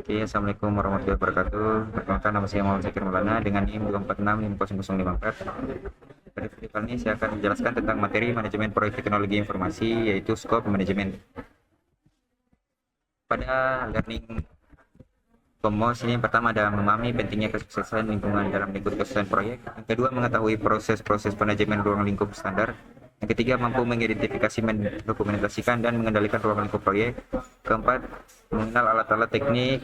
Oke, Assalamualaikum warahmatullahi wabarakatuh. Perkenalkan, nama saya Muhammad Zakir Maulana dengan NIM 2465005. Pada video kali ini saya akan menjelaskan tentang materi manajemen proyek teknologi informasi, yaitu skop manajemen. Pada learning Komos ini, yang pertama ada memahami pentingnya kesuksesan lingkungan dalam lingkup kesuksesan proyek. Yang kedua, mengetahui proses-proses manajemen ruang lingkup standar. Yang ketiga, mampu mengidentifikasi, mendokumentasikan, dan mengendalikan ruang lingkup proyek. Keempat, mengenal alat-alat teknik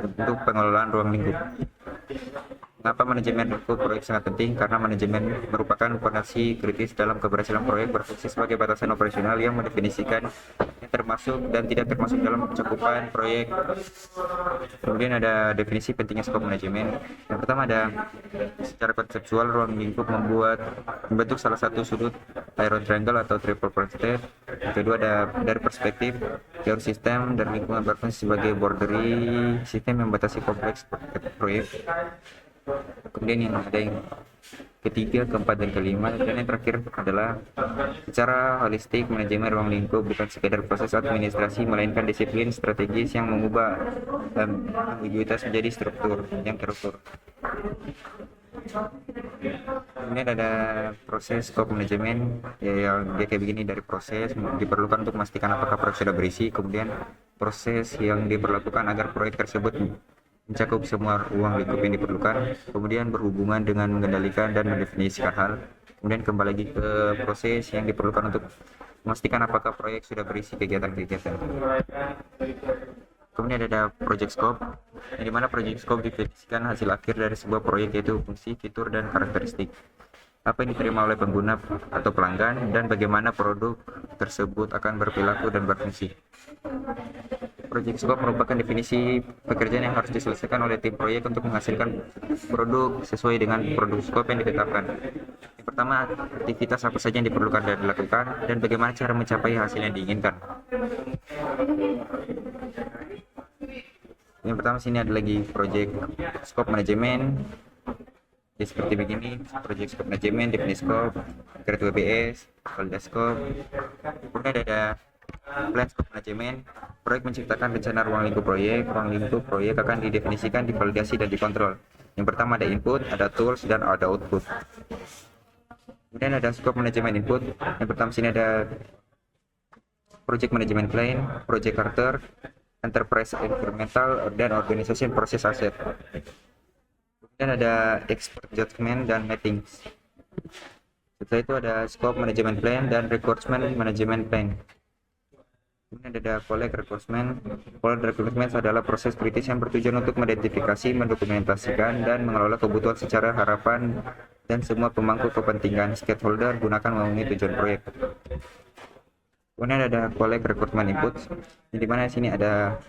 untuk pengelolaan ruang lingkup. Mengapa manajemen lingkup proyek sangat penting? Karena manajemen merupakan fondasi kritis dalam keberhasilan proyek, berfungsi sebagai batasan operasional yang mendefinisikan yang termasuk dan tidak termasuk dalam cakupan proyek. Kemudian ada definisi pentingnya skop manajemen. Yang pertama ada secara konseptual ruang lingkup membentuk salah satu sudut iron triangle atau triple prostate. Yang kedua ada dari perspektif geosistem dan lingkungan berfungsi sebagai boundary sistem yang membatasi kompleks proyek. Kemudian ada yang ketiga, keempat, dan kelima, dan yang terakhir adalah secara holistik manajemen ruang lingkup bukan sekedar proses administrasi, melainkan disiplin strategis yang mengubah ambiguitas menjadi struktur yang terukur. Kemudian ada proses skop manajemen, yang dia kayak begini. Dari proses diperlukan untuk memastikan apakah proyek sudah berisi, kemudian proses yang diperlakukan agar proyek tersebut mencakup semua ruang lingkup yang diperlukan, kemudian berhubungan dengan mengendalikan dan mendefinisikan hal, kemudian kembali lagi ke proses yang diperlukan untuk memastikan apakah proyek sudah berisi kegiatan-kegiatan. Kemudian ada project scope, yang dimana project scope definisikan hasil akhir dari sebuah proyek, yaitu fungsi, fitur, dan karakteristik. Apa yang diterima oleh pengguna atau pelanggan, dan bagaimana produk tersebut akan berperilaku dan berfungsi. Project scope merupakan definisi pekerjaan yang harus diselesaikan oleh tim proyek untuk menghasilkan produk sesuai dengan produk scope yang ditetapkan. Yang pertama, aktivitas apa saja yang diperlukan dan dilakukan, dan bagaimana cara mencapai hasil yang diinginkan. Yang pertama sini ada lagi project scope manajemen. Jadi seperti begini, project scope manajemen, definisi scope, create WBS, validasi scope. Kemudian ada plan scope manajemen. Proyek menciptakan rencana ruang lingkup proyek. Ruang lingkup proyek akan didefinisikan, divalidasi, dan dikontrol. Yang pertama ada input, ada tools, dan ada output. Kemudian ada scope manajemen input. Yang pertama sini ada project management plan, project charter, enterprise environmental, dan organization process asset. Kemudian ada expert judgment dan mappings. Setelah itu ada scope management plan dan requirement management plan. Kemudian ada collect requirement. Collect requirement adalah proses kritis yang bertujuan untuk mengidentifikasi, mendokumentasikan, dan mengelola kebutuhan secara harapan dan semua pemangku kepentingan stakeholder gunakan memenuhi tujuan proyek. Kemudian ada collect requirement input, di mana sini ada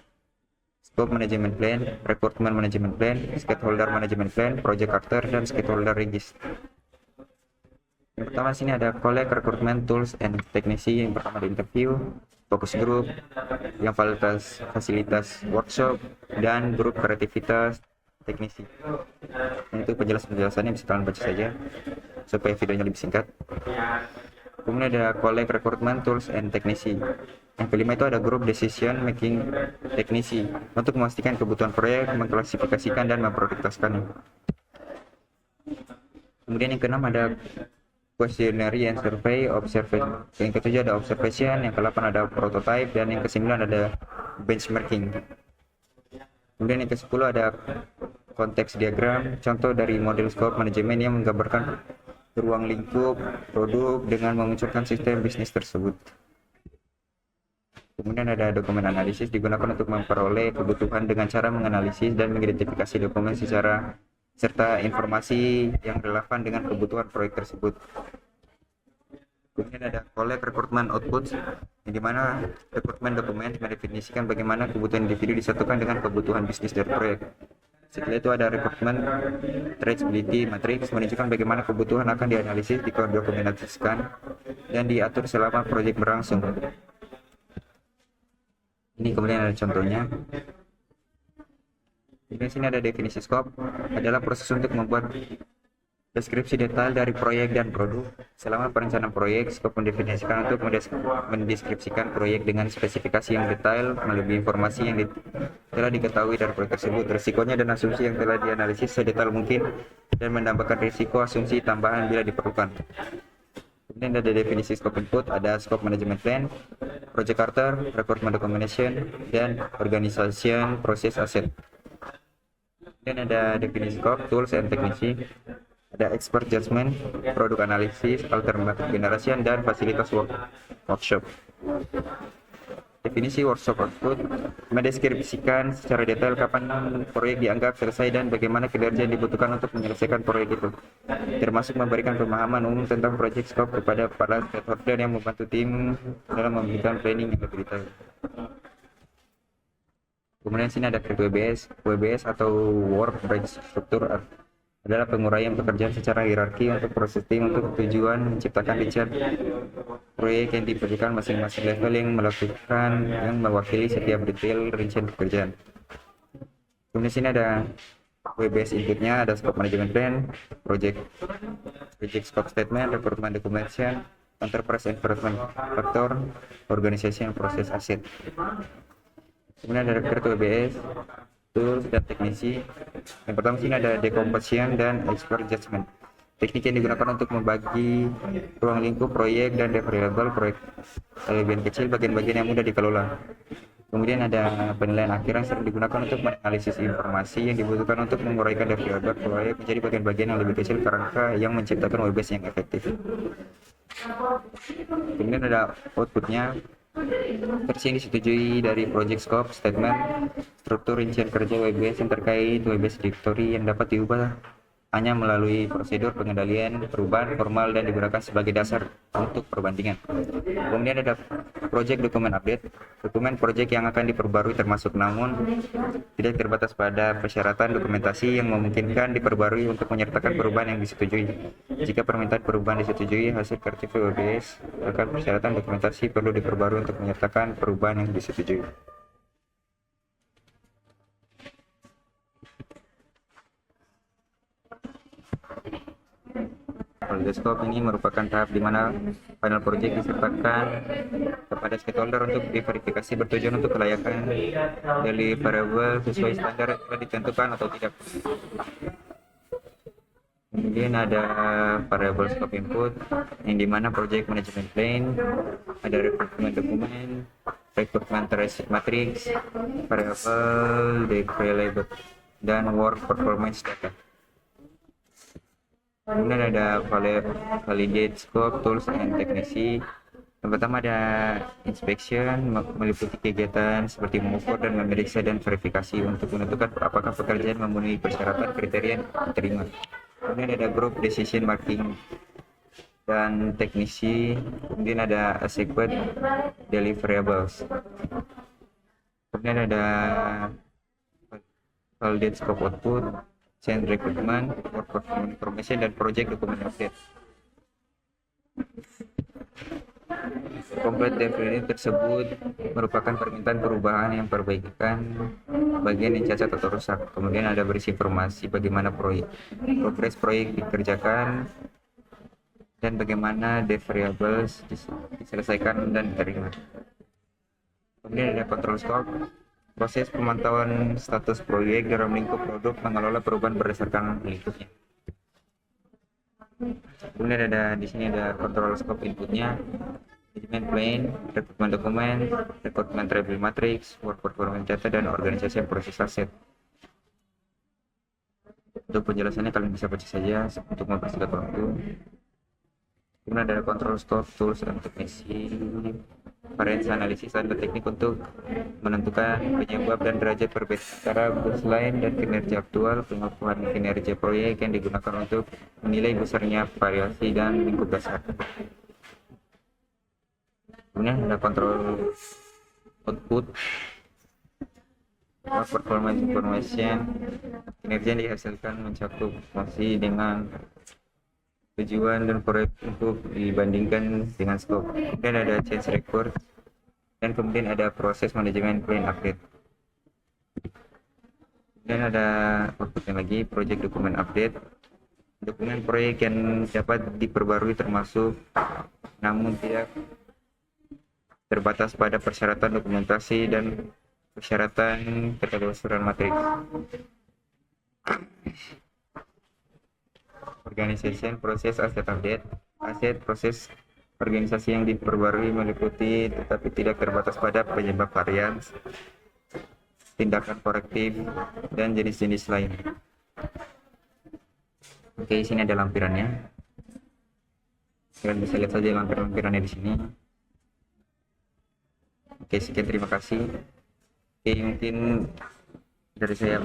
scope management plan, requirement management plan, stakeholder management plan, project charter, dan stakeholder register. Yang pertama sini ada collect requirement tools and teknisi. Yang pertama ada interview, fokus group, yang fasilitas workshop, dan grup kreativitas teknisi. Dan itu penjelasannya bisa kalian baca saja supaya videonya lebih singkat. Kemudian ada collect requirement tools and teknisi. Yang kelima itu ada group decision making teknisi untuk memastikan kebutuhan proyek, mengklasifikasikan, dan memprioritaskannya. Kemudian yang keenam ada questionnaire and survey observation. Yang ketujuh ada observation, yang ke-8 ada prototype, dan yang ke-9 ada benchmarking. Kemudian yang ke-10 ada konteks diagram, contoh dari model scope manajemen yang menggambarkan ruang lingkup produk dengan memunculkan sistem bisnis tersebut. Kemudian ada dokumen analisis, digunakan untuk memperoleh kebutuhan dengan cara menganalisis dan mengidentifikasi dokumen serta informasi yang relevan dengan kebutuhan proyek tersebut. Kemudian ada collect requirement output, yang dimana requirement dokumen mendefinisikan bagaimana kebutuhan individu disatukan dengan kebutuhan bisnis dari proyek. Setelah itu ada requirement traceability matrix, menunjukkan bagaimana kebutuhan akan dianalisis, didokumentasikan, dan diatur selama proyek berlangsung. Ini kemudian ada contohnya. Di sini ada definisi scope, adalah proses untuk membuat Deskripsi detail dari proyek dan produk. Selama perencanaan proyek, skop mendefinisikan untuk mendeskripsikan proyek dengan spesifikasi yang detail, melebihi informasi yang telah diketahui dari proyek tersebut, risikonya dan asumsi yang telah dianalisis sedetail mungkin, dan menambahkan risiko asumsi tambahan bila diperlukan. Kemudian ada definisi skop input, ada skop management plan, project charter, requirement documentation, dan organization proses aset. Kemudian ada definisi skop, tools, and teknisi. Ada expert judgment, produk analisis, alternative generation, dan fasilitas workshop. Definisi workshop output mendeskripsikan secara detail kapan proyek dianggap selesai dan bagaimana kinerja yang dibutuhkan untuk menyelesaikan proyek itu, termasuk memberikan pemahaman umum tentang project scope kepada para stakeholder yang membantu tim dalam memberikan planning yang lebih detail. Kemudian sini ada WBS. WBS atau Work Branch Structure adalah penguraian pekerjaan secara hierarki untuk proses tim untuk tujuan menciptakan rincian proyek yang diberikan masing-masing level yang mewakili setiap detail rincian pekerjaan. Kemudian sini ada WBS inputnya, ada scope management plan, project scope statement, requirement documentation, enterprise environment factor, organization proses aset. Kemudian ada record WBS, tools, dan teknisi. Yang pertama sini ada decomposition dan expert judgment. Teknik yang digunakan untuk membagi ruang lingkup proyek dan variabel proyek bagian kecil, bagian-bagian yang mudah dikelola. Kemudian ada penilaian akhir yang sering digunakan untuk menganalisis informasi yang dibutuhkan untuk menguraikan variabel proyek menjadi bagian-bagian yang lebih kecil kerangka yang menciptakan WBS yang efektif. Kemudian ada outputnya, versi yang disetujui dari project scope statement, struktur rincian kerja WBS yang terkait WBS directory yang dapat diubah hanya melalui prosedur pengendalian perubahan formal dan digunakan sebagai dasar untuk perbandingan. Kemudian ada project dokumen update, dokumen project yang akan diperbarui termasuk namun tidak terbatas pada persyaratan dokumentasi yang memungkinkan diperbarui untuk menyertakan perubahan yang disetujui. Jika permintaan perubahan disetujui, hasil kreatif WBS akan persyaratan dokumentasi perlu diperbarui untuk menyertakan perubahan yang disetujui. Project scope ini merupakan tahap di mana final project disertakan kepada stakeholder untuk diverifikasi bertujuan untuk kelayakan deliverable sesuai standar yang telah ditentukan atau tidak. Kemudian ada variable scope input yang dimana project management plan, ada requirement dokumen, requirement matrix, variable declarable, dan work performance data. Kemudian ada validate scope, tools, and teknisi. Yang pertama ada inspection, meliputi kegiatan seperti mengukur dan memeriksa dan verifikasi untuk menentukan apakah pekerjaan memenuhi persyaratan kriteria yang diterima. Kemudian ada group decision making dan teknisi. Kemudian ada adequate deliverables. Kemudian ada validate scope output, change recruitment, work performance information, dan project document update. Complete definisi tersebut merupakan permintaan perubahan yang perbaikan bagian yang cacat atau rusak. Kemudian ada berisi informasi bagaimana progres proyek dikerjakan dan bagaimana variables diselesaikan dan diterima. Kemudian ada control scope, proses pemantauan status proyek dalam lingkup produk, mengelola perubahan berdasarkan lingkupnya. Kemudian ada di sini ada control scope inputnya, management plan, requirement dokumen, requirement reliability matrix, work performance data, dan organisasi proses aset. Untuk penjelasannya kalian bisa baca saja untuk mempersingkat waktu. Kemudian ada control scope, tools, dan teknisi, variance analisis, dan teknik untuk menentukan penyebab dan derajat perbedaan antara baseline dan kinerja aktual, pengukuran kinerja proyek yang digunakan untuk menilai besarnya variasi dan lingkup dasar. Kemudian ada control output, performance information, kinerja yang dihasilkan mencakup masih dengan tujuan dan proyek untuk dibandingkan dengan scope. Kemudian ada change record, dan kemudian ada proses manajemen plan update. Dan ada outputnya lagi, project document update, Dokumen proyek yang dapat diperbarui termasuk, namun tidak terbatas pada persyaratan dokumentasi dan persyaratan ketelusuran materi. Organization proses aset update. Aset proses organisasi yang diperbarui meliputi tetapi tidak terbatas pada penyebab varian, tindakan korektif, dan jenis-jenis lain. Oke, sini ada lampirannya. Kalian bisa lihat saja lampiran-lampirannya di sini. Oke, sekian, terima kasih. Oke, mungkin dari saya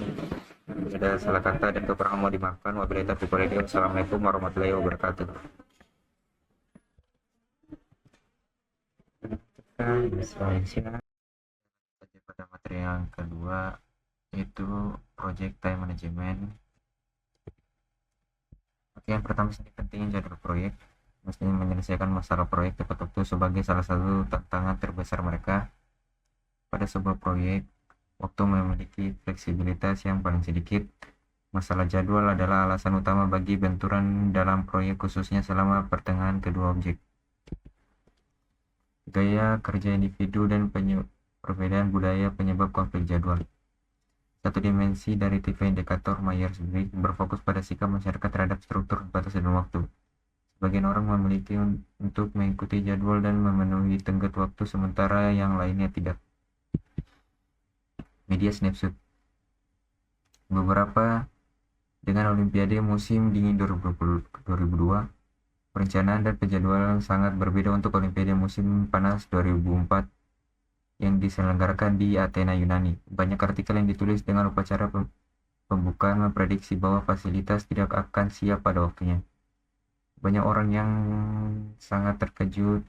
ada salah kata dan kekurangan mau dimaafkan. Wabillahi taufiq wal hidayah. Wassalamualaikum warahmatullahi wabarakatuh. Pada materi yang kedua yaitu project time management. Oke, yang pertama sini pentingnya jadwal proyek. Mestinya menyelesaikan masalah proyek tepat waktu sebagai salah satu tantangan terbesar mereka. Pada sebuah proyek, waktu memiliki fleksibilitas yang paling sedikit. Masalah jadwal adalah alasan utama bagi benturan dalam proyek, khususnya selama pertengahan kedua objek. Gaya kerja individu dan perbedaan budaya penyebab konflik jadwal. Satu dimensi dari tipe indikator Myers-Briggs berfokus pada sikap masyarakat terhadap struktur, batas, dan waktu. Sebagian orang memiliki untuk mengikuti jadwal dan memenuhi tenggat waktu, sementara yang lainnya tidak. Media snapshot. Beberapa dengan Olimpiade musim dingin 2002, perencanaan dan penjadwalan sangat berbeda untuk Olimpiade musim panas 2004 yang diselenggarakan di Athena, Yunani. Banyak artikel yang ditulis dengan upacara pembukaan memprediksi bahwa fasilitas tidak akan siap pada waktunya. Banyak orang yang sangat terkejut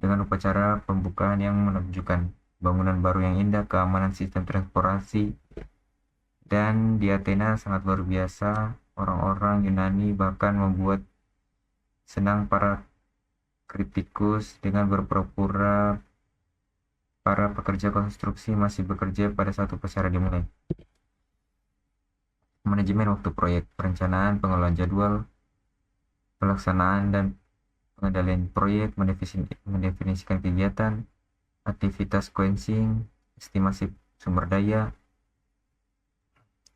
dengan upacara pembukaan yang menunjukkan bangunan baru yang indah, keamanan sistem transportasi, dan di Athena sangat luar biasa. Orang-orang Yunani bahkan membuat senang para kritikus dengan berpura-pura para pekerja konstruksi masih bekerja pada saat upacara dimulai. Manajemen waktu proyek, perencanaan, pengelolaan jadwal, pelaksanaan dan pengendalian proyek, mendefinisikan kegiatan, aktivitas sequencing, estimasi sumber daya,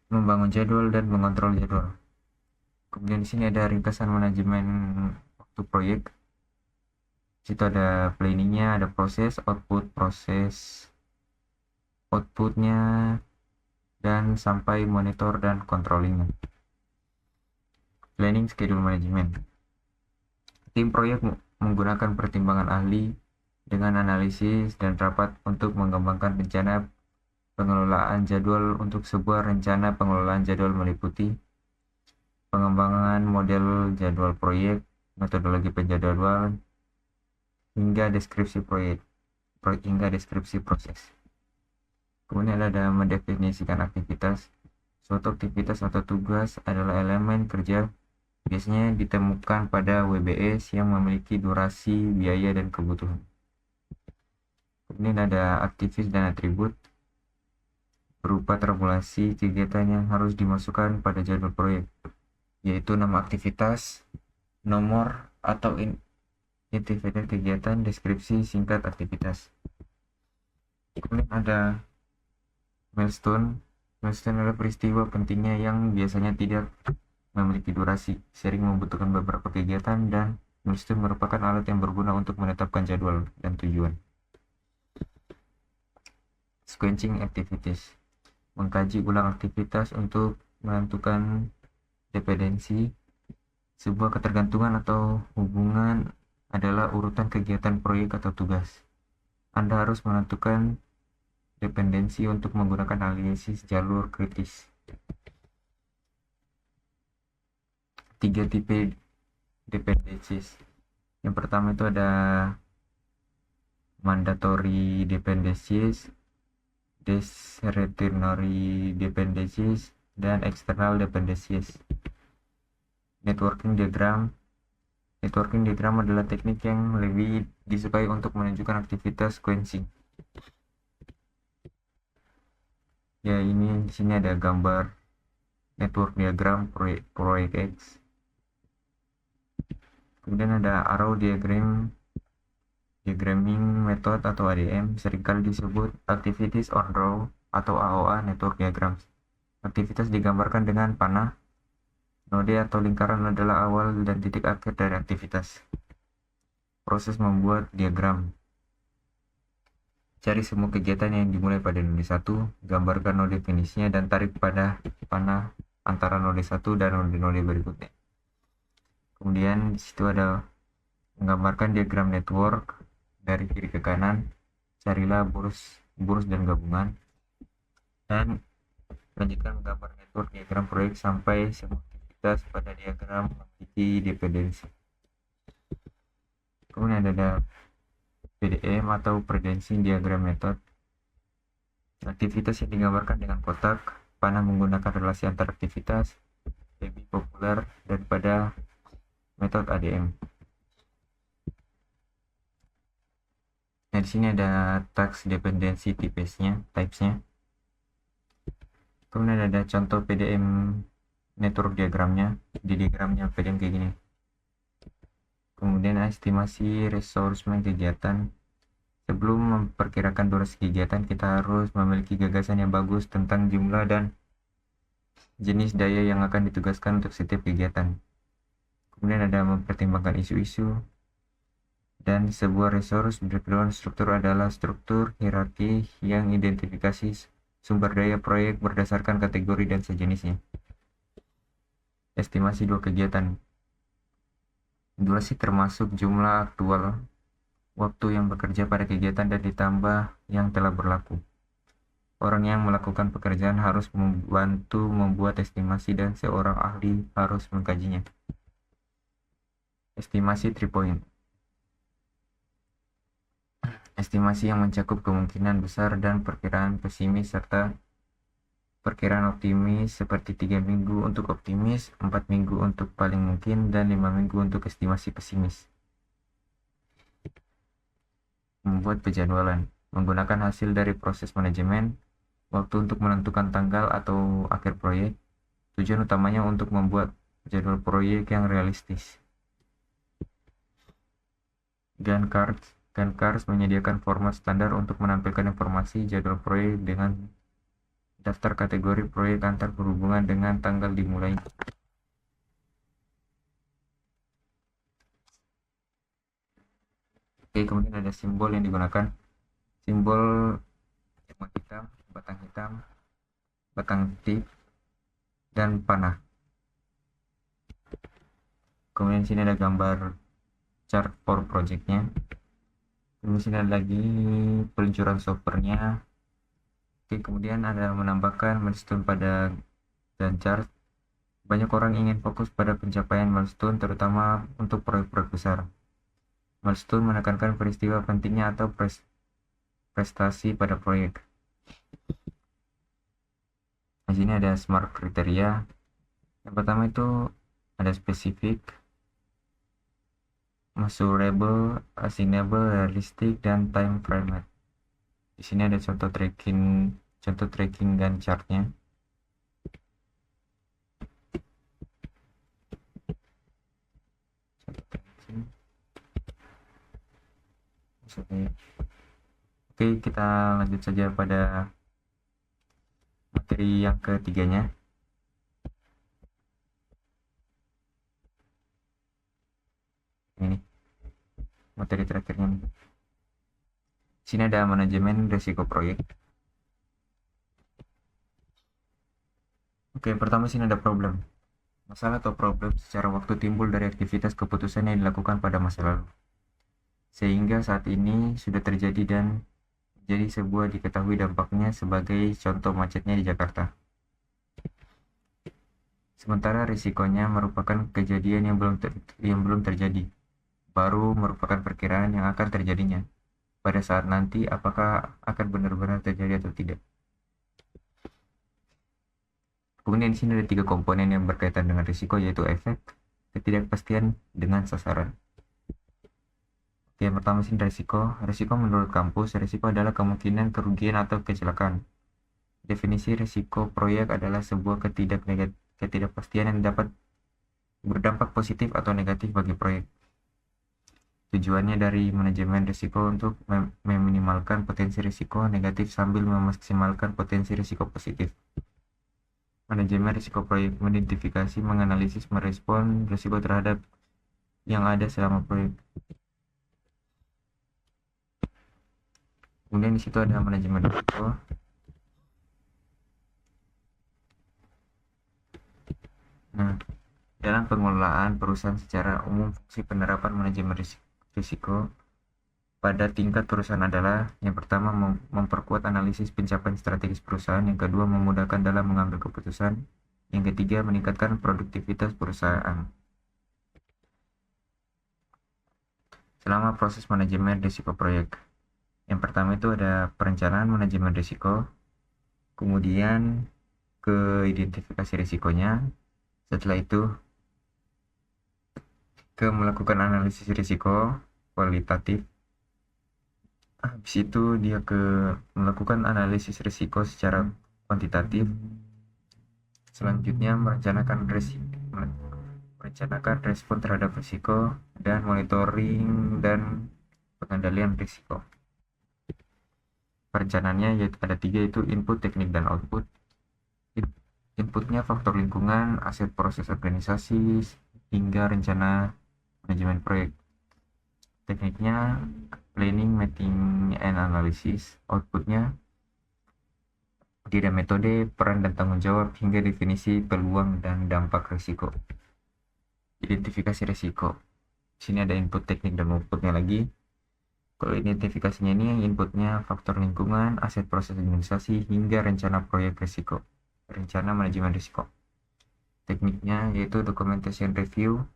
membangun jadwal dan mengontrol jadwal. Kemudian di sini ada ringkasan manajemen waktu proyek. Di situ ada planningnya, ada proses, outputnya, dan sampai monitor dan controllingnya. Planning schedule management. Tim proyek menggunakan pertimbangan ahli dengan analisis dan rapat untuk mengembangkan rencana pengelolaan jadwal. Untuk sebuah rencana pengelolaan jadwal meliputi pengembangan model jadwal proyek, metodologi penjadwalan, hingga deskripsi proses. Kemudian ada mendefinisikan aktivitas. Suatu aktivitas atau tugas adalah elemen kerja biasanya ditemukan pada WBS yang memiliki durasi, biaya, dan kebutuhan. Kemudian ada aktivis dan atribut berupa tabulasi kegiatan yang harus dimasukkan pada jadwal proyek, yaitu nama aktivitas, nomor atau identifikasi kegiatan, deskripsi singkat aktivitas. Kemudian ada milestone. Milestone adalah peristiwa pentingnya yang biasanya tidak memiliki durasi, sering membutuhkan beberapa kegiatan, dan milestone merupakan alat yang berguna untuk menetapkan jadwal dan tujuan. Sequencing activities, mengkaji ulang aktivitas untuk menentukan dependensi. Sebuah ketergantungan atau hubungan adalah urutan kegiatan proyek atau tugas. Anda harus menentukan dependensi untuk menggunakan analisis jalur kritis. 3 tipe dependencies. Yang pertama itu ada mandatory dependencies, discretionary dependencies, dan external dependencies. Networking diagram. Networking diagram adalah teknik yang lebih disukai untuk menunjukkan aktivitas sequencing. Ya, ini di sini ada gambar network diagram proyek X. Kemudian ada arrow diagramming method atau ADM, seringkali disebut activities on row atau AOA network diagrams. Aktivitas digambarkan dengan panah. Node atau lingkaran adalah awal dan titik akhir dari aktivitas. Proses membuat diagram. Cari semua kegiatan yang dimulai pada node 1, gambarkan node finishnya dan tarik pada panah antara node 1 dan node berikutnya. Kemudian di situ ada menggambarkan diagram network dari kiri ke kanan. Carilah burus dan gabungan. Dan lanjutkan menggambar network diagram proyek sampai semua aktivitas pada diagram memiliki dependensi. Kemudian ada PDM atau Predensing Diagram Method. Aktivitas yang digambarkan dengan kotak panah menggunakan relasi antar aktivitas lebih populer daripada metode ADM. Nah, di sini ada task dependency typesnya. Kemudian ada contoh PDM network diagramnya. Di diagramnya PDM kayak gini. Kemudian estimasi resource kegiatan. Sebelum memperkirakan durasi kegiatan, kita harus memiliki gagasan yang bagus tentang jumlah dan jenis daya yang akan ditugaskan untuk setiap kegiatan. Kemudian ada mempertimbangkan isu-isu. Dan sebuah resource breakdown struktur adalah struktur hierarki yang identifikasi sumber daya proyek berdasarkan kategori dan sejenisnya. Estimasi dua kegiatan. Durasi termasuk jumlah aktual waktu yang bekerja pada kegiatan dan ditambah yang telah berlaku. Orang yang melakukan pekerjaan harus membantu membuat estimasi dan seorang ahli harus mengkajinya. Estimasi 3 point. Estimasi yang mencakup kemungkinan besar dan perkiraan pesimis serta perkiraan optimis seperti 3 minggu untuk optimis, 4 minggu untuk paling mungkin, dan 5 minggu untuk estimasi pesimis. Membuat penjadwalan. Menggunakan hasil dari proses manajemen, waktu untuk menentukan tanggal atau akhir proyek. Tujuan utamanya untuk membuat jadwal proyek yang realistis. Gantt cards menyediakan format standar untuk menampilkan informasi jadwal proyek dengan daftar kategori proyek antar berhubungan dengan tanggal dimulai. Oke, kemudian ada simbol yang digunakan. Simbol warna hitam, batang tip, dan panah. Kemudian sini ada gambar chart for projectnya. Kemudian sini ada lagi peluncuran softwarenya. Oke, kemudian ada menambahkan milestone pada Gantt chart. Banyak orang ingin fokus pada pencapaian milestone, terutama untuk proyek-proyek besar. Milestone menekankan peristiwa pentingnya atau prestasi pada proyek. Di sini ada smart kriteria. Yang pertama itu ada spesifik, measurable, assignable, realistic, dan time frame. Di sini ada contoh tracking dan chartnya. Oke, kita lanjut saja pada materi yang ketiganya. Ini materi terakhirnya nih. Sini ada manajemen risiko proyek. Oke, pertama sini ada problem. Masalah atau problem secara waktu timbul dari aktivitas keputusan yang dilakukan pada masa lalu, sehingga saat ini sudah terjadi dan menjadi sebuah diketahui dampaknya, sebagai contoh macetnya di Jakarta. Sementara risikonya merupakan kejadian yang belum terjadi, baru merupakan perkiraan yang akan terjadinya pada saat nanti, apakah akan benar-benar terjadi atau tidak. Kemudian di sini ada 3 komponen yang berkaitan dengan risiko, yaitu efek, ketidakpastian, dengan sasaran. Oke, yang pertama sini risiko. Risiko menurut kampus, risiko adalah kemungkinan kerugian atau kecelakaan. Definisi risiko proyek adalah sebuah ketidakpastian yang dapat berdampak positif atau negatif bagi proyek. Tujuannya dari manajemen risiko untuk meminimalkan potensi risiko negatif sambil memaksimalkan potensi risiko positif. Manajemen risiko proyek mengidentifikasi, menganalisis, merespon risiko terhadap yang ada selama proyek. Kemudian di situ ada manajemen risiko. Nah, dalam pengelolaan perusahaan secara umum, fungsi penerapan manajemen risiko pada tingkat perusahaan adalah yang pertama memperkuat analisis pencapaian strategis perusahaan, yang kedua memudahkan dalam mengambil keputusan, yang ketiga meningkatkan produktivitas perusahaan. Selama proses manajemen risiko proyek, yang pertama itu ada perencanaan manajemen risiko, kemudian ke identifikasi risikonya, setelah itu ke melakukan analisis risiko kualitatif, habis itu dia ke melakukan analisis risiko secara kuantitatif, selanjutnya merencanakan respon terhadap risiko, dan monitoring dan pengendalian risiko. Perencanaannya yaitu ada 3, yaitu input, teknik, dan output. Inputnya faktor lingkungan, aset proses organisasi, hingga rencana manajemen proyek. Tekniknya planning, mapping, and analysis. Outputnya tidak metode, peran dan tanggung jawab, hingga definisi peluang dan dampak risiko. Identifikasi risiko. Di sini ada input, teknik, dan outputnya lagi. Kalau identifikasinya ini yang inputnya faktor lingkungan, aset proses organisasi, hingga rencana proyek risiko, rencana manajemen risiko. Tekniknya yaitu documentation review,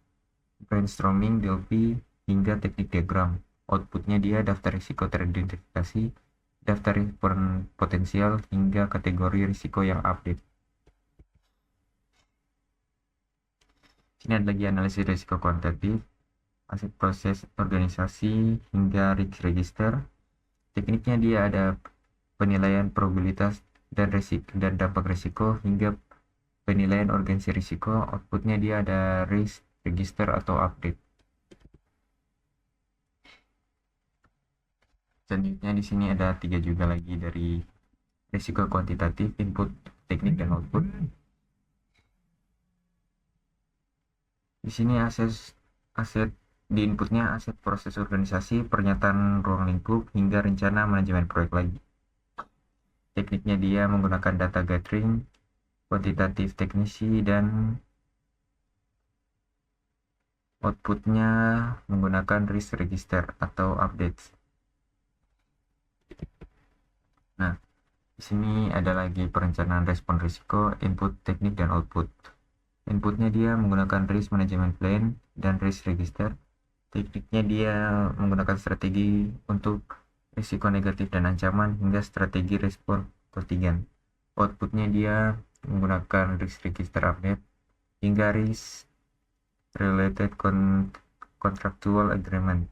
brainstorming, DLP, hingga teknik diagram. Outputnya dia daftar risiko teridentifikasi, daftar respon potensial, hingga kategori risiko yang update. Sini ada lagi analisis risiko kuantitatif, aset proses organisasi, hingga risk register. Tekniknya dia ada penilaian probabilitas dan dampak risiko, hingga penilaian urgensi risiko. Outputnya dia ada risk register atau update. Selanjutnya di sini ada 3 juga lagi dari risiko kuantitatif, input, teknik, dan output. Di sini aset di inputnya aset proses organisasi, pernyataan ruang lingkup, hingga rencana manajemen proyek lagi. Tekniknya dia menggunakan data gathering, kuantitatif teknisi, dan outputnya menggunakan risk register atau updates. Nah, di sini ada lagi perencanaan respon risiko, input, teknik, dan output. Inputnya dia menggunakan risk management plan dan risk register. Tekniknya dia menggunakan strategi untuk risiko negatif dan ancaman, hingga strategi respon ketinggian. Outputnya dia menggunakan risk register update hingga risk related contractual agreement.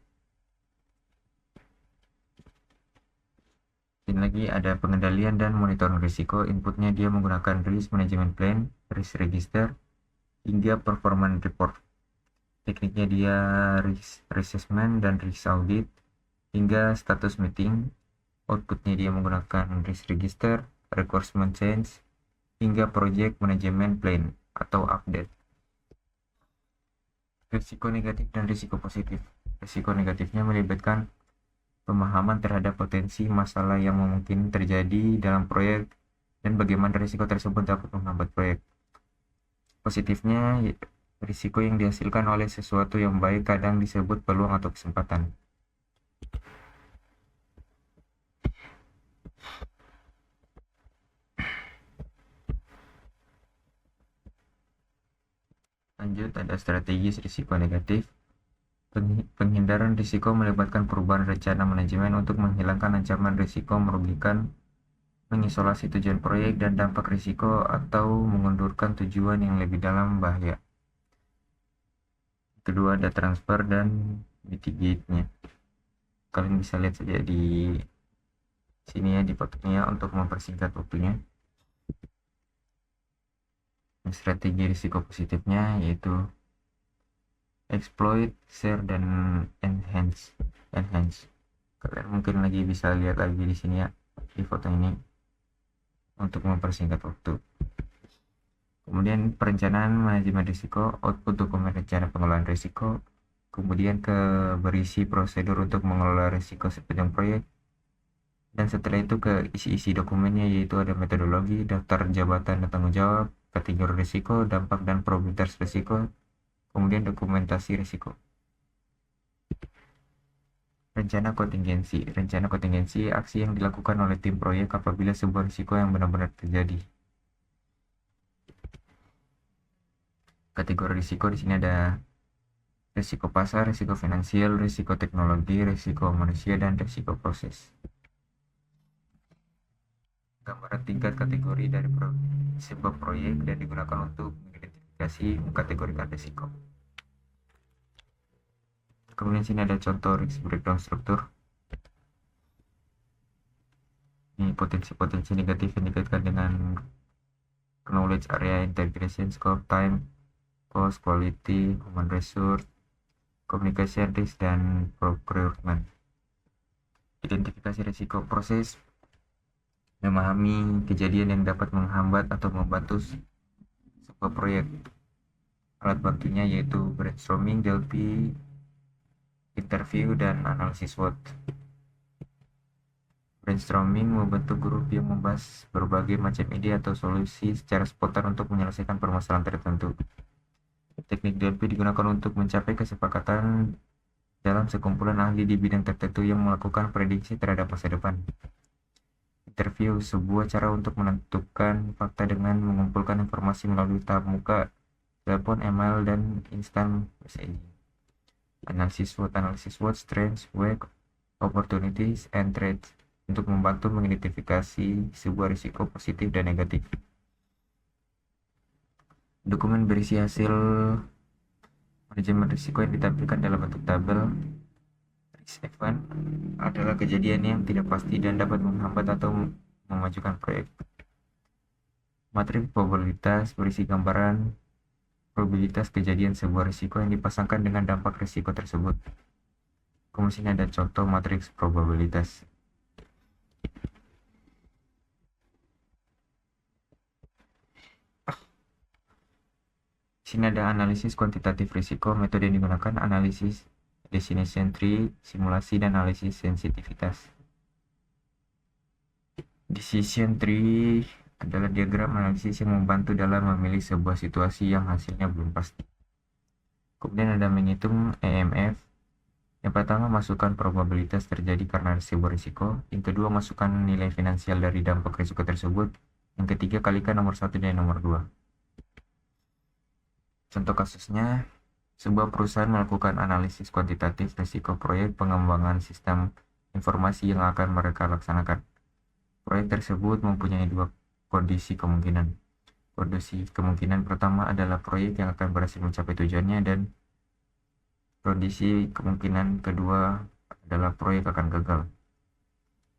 Ini lagi ada pengendalian dan monitoring risiko. Inputnya dia menggunakan risk management plan, risk register, hingga performance report. Tekniknya dia risk assessment dan risk audit, hingga status meeting. Outputnya dia menggunakan risk register, requirement change, hingga project management plan atau update. Risiko negatif dan risiko positif. Risiko negatifnya melibatkan pemahaman terhadap potensi masalah yang mungkin terjadi dalam proyek dan bagaimana risiko tersebut dapat menghambat proyek. Positifnya, risiko yang dihasilkan oleh sesuatu yang baik kadang disebut peluang atau kesempatan. Lanjut, ada strategis risiko negatif. Penghindaran risiko melibatkan perubahan rencana manajemen untuk menghilangkan ancaman risiko merugikan, mengisolasi tujuan proyek dan dampak risiko, atau mengundurkan tujuan yang lebih dalam bahaya. Kedua ada transfer dan mitigate-nya. Kalian bisa lihat saja di sini ya, di fotonya, untuk mempersingkat waktunya. Strategi risiko positifnya yaitu exploit, share, dan enhance. Kalian mungkin lagi bisa lihat lagi di sini ya, di foto ini, untuk mempersingkat waktu. Kemudian perencanaan manajemen risiko, output dokumen rencana pengelolaan risiko, kemudian berisi prosedur untuk mengelola risiko sepanjang proyek, dan setelah itu ke isi-isi dokumennya, yaitu ada metodologi, daftar jabatan dan tanggung jawab, kategori risiko, dampak dan probabilitas risiko, kemudian dokumentasi risiko. Rencana kontingensi aksi yang dilakukan oleh tim proyek apabila sebuah risiko yang benar-benar terjadi. Kategori risiko di sini ada risiko pasar, risiko finansial, risiko teknologi, risiko manusia, dan risiko proses. Gambaran tingkat kategori dari sebuah proyek dan digunakan untuk mengidentifikasi mengkategorikan risiko. Kemudian sini ada contoh risk breakdown struktur. Ini potensi-potensi negatif yang dikaitkan dengan knowledge area, integration, scope, time, cost, quality, human resource, communication risk, dan procurement. Identifikasi risiko, proses memahami kejadian yang dapat menghambat atau membantu sebuah proyek. Alat bantunya yaitu brainstorming, DLP, interview, dan analisis SWOT. Brainstorming membentuk grup yang membahas berbagai macam ide atau solusi secara spontan untuk menyelesaikan permasalahan tertentu. Teknik DLP digunakan untuk mencapai kesepakatan dalam sekumpulan ahli di bidang tertentu yang melakukan prediksi terhadap masa depan. Interview, sebuah cara untuk menentukan fakta dengan mengumpulkan informasi melalui tahap muka, telepon, email, dan instant messaging. Analisis SWOT, strengths, weak, opportunities, and threats, untuk membantu mengidentifikasi sebuah risiko positif dan negatif. Dokumen berisi hasil manajemen risiko yang ditampilkan dalam bentuk tabel. Risk event adalah kejadian yang tidak pasti dan dapat menghambat atau memajukan proyek. Matriks probabilitas berisi gambaran probabilitas kejadian sebuah risiko yang dipasangkan dengan dampak risiko tersebut. Kemudian ada contoh matriks probabilitas. Di sini ada analisis kuantitatif risiko. Metode yang digunakan analisis destination tree, simulasi, dan analisis sensitivitas. Decision tree adalah diagram analisis yang membantu dalam memilih sebuah situasi yang hasilnya belum pasti. Kemudian ada menghitung EMF. Yang pertama, masukkan probabilitas terjadi karena sebuah risiko. Yang kedua, masukkan nilai finansial dari dampak risiko tersebut. Yang ketiga, kalikan nomor 1 dan nomor 2. Contoh kasusnya, sebuah perusahaan melakukan analisis kuantitatif risiko proyek pengembangan sistem informasi yang akan mereka laksanakan. Proyek tersebut mempunyai dua kondisi kemungkinan. Kondisi kemungkinan pertama adalah proyek yang akan berhasil mencapai tujuannya, dan kondisi kemungkinan kedua adalah proyek akan gagal.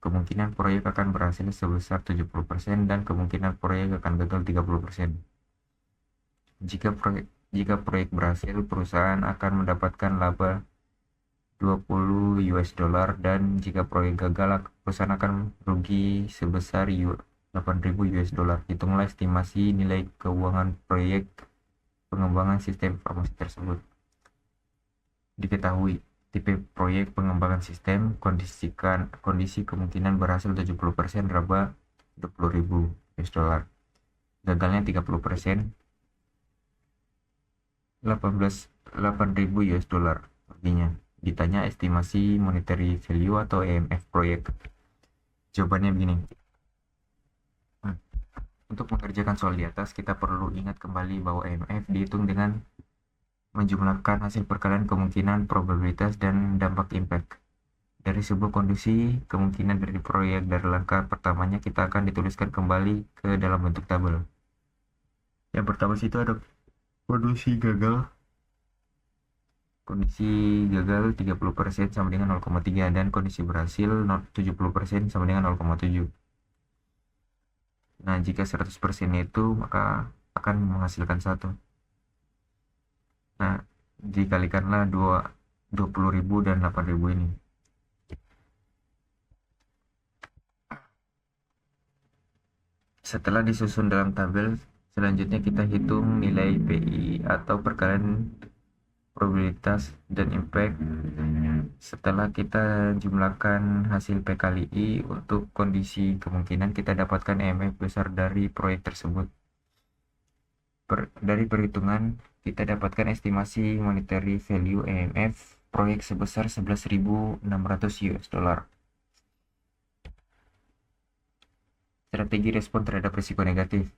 Kemungkinan proyek akan berhasil sebesar 70% dan kemungkinan proyek akan gagal 30%. Jika proyek berhasil, perusahaan akan mendapatkan laba $20, dan jika proyek gagal, perusahaan akan rugi sebesar $8.000. Hitunglah estimasi nilai keuangan proyek pengembangan sistem informasi tersebut. Diketahui tipe proyek pengembangan sistem, kondisi kemungkinan berhasil 70%, laba $20.000. Gagalnya 30%, $8.000 artinya. Ditanya estimasi monetary value atau EMF proyek. Jawabannya begini. Untuk mengerjakan soal di atas, kita perlu ingat kembali bahwa EMF dihitung dengan menjumlahkan hasil perkalian kemungkinan, probabilitas, dan dampak impact. Dari sebuah kondisi, kemungkinan dari proyek dari langkah pertamanya kita akan dituliskan kembali ke dalam bentuk tabel. Yang pertama situ ada kondisi gagal. Kondisi gagal 30% sama dengan 0,3, dan kondisi berhasil 70% sama dengan 0,7. Nah, jika 100% itu maka akan menghasilkan 1. Nah, dikalikanlah 20.000 dan 8.000 ini. Setelah disusun dalam tabel, selanjutnya kita hitung nilai PI atau perkalian probabilitas dan impact. Setelah kita jumlahkan hasil P kali I untuk kondisi kemungkinan, kita dapatkan EMF besar dari proyek tersebut. Dari perhitungan, kita dapatkan estimasi monetary value EMF proyek sebesar 11.600 US dollar. Strategi respon terhadap risiko negatif: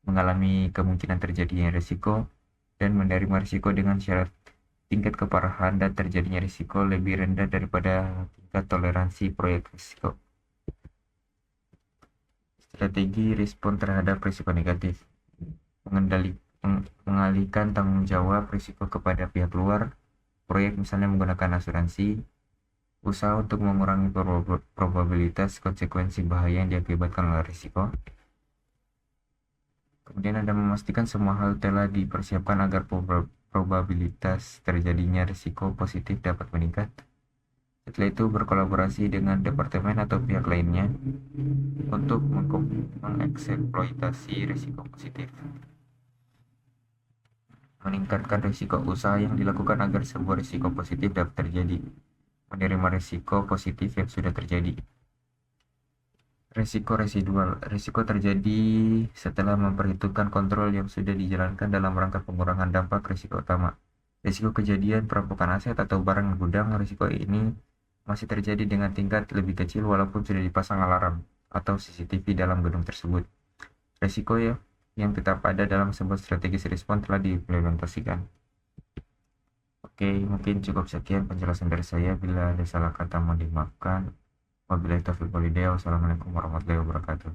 mengalami kemungkinan terjadinya risiko dan menerima risiko dengan syarat tingkat keparahan dan terjadinya risiko lebih rendah daripada tingkat toleransi proyek risiko. Strategi respon terhadap risiko negatif: mengalihkan tanggung jawab risiko kepada pihak luar proyek, misalnya menggunakan asuransi. Usaha untuk mengurangi probabilitas konsekuensi bahaya yang diakibatkan oleh risiko. Kemudian Anda memastikan semua hal telah dipersiapkan agar probabilitas terjadinya risiko positif dapat meningkat. Setelah itu berkolaborasi dengan departemen atau pihak lainnya untuk mengeksploitasi risiko positif. Meningkatkan risiko usaha yang dilakukan agar sebuah risiko positif dapat terjadi. Menerima risiko positif yang sudah terjadi. Risiko residual: risiko terjadi setelah memperhitungkan kontrol yang sudah dijalankan dalam rangka pengurangan dampak risiko utama. Risiko kejadian perampokan aset atau barang gudang: risiko ini masih terjadi dengan tingkat lebih kecil walaupun sudah dipasang alarm atau CCTV dalam gedung tersebut. Risiko yang tetap ada dalam sebuah strategi respon telah diimplementasikan. Oke, mungkin cukup sekian penjelasan dari saya. Bila ada salah kata mohon dimaafkan. Wabillahi taufiq walhidayah. Wassalamualaikum warahmatullahi wabarakatuh.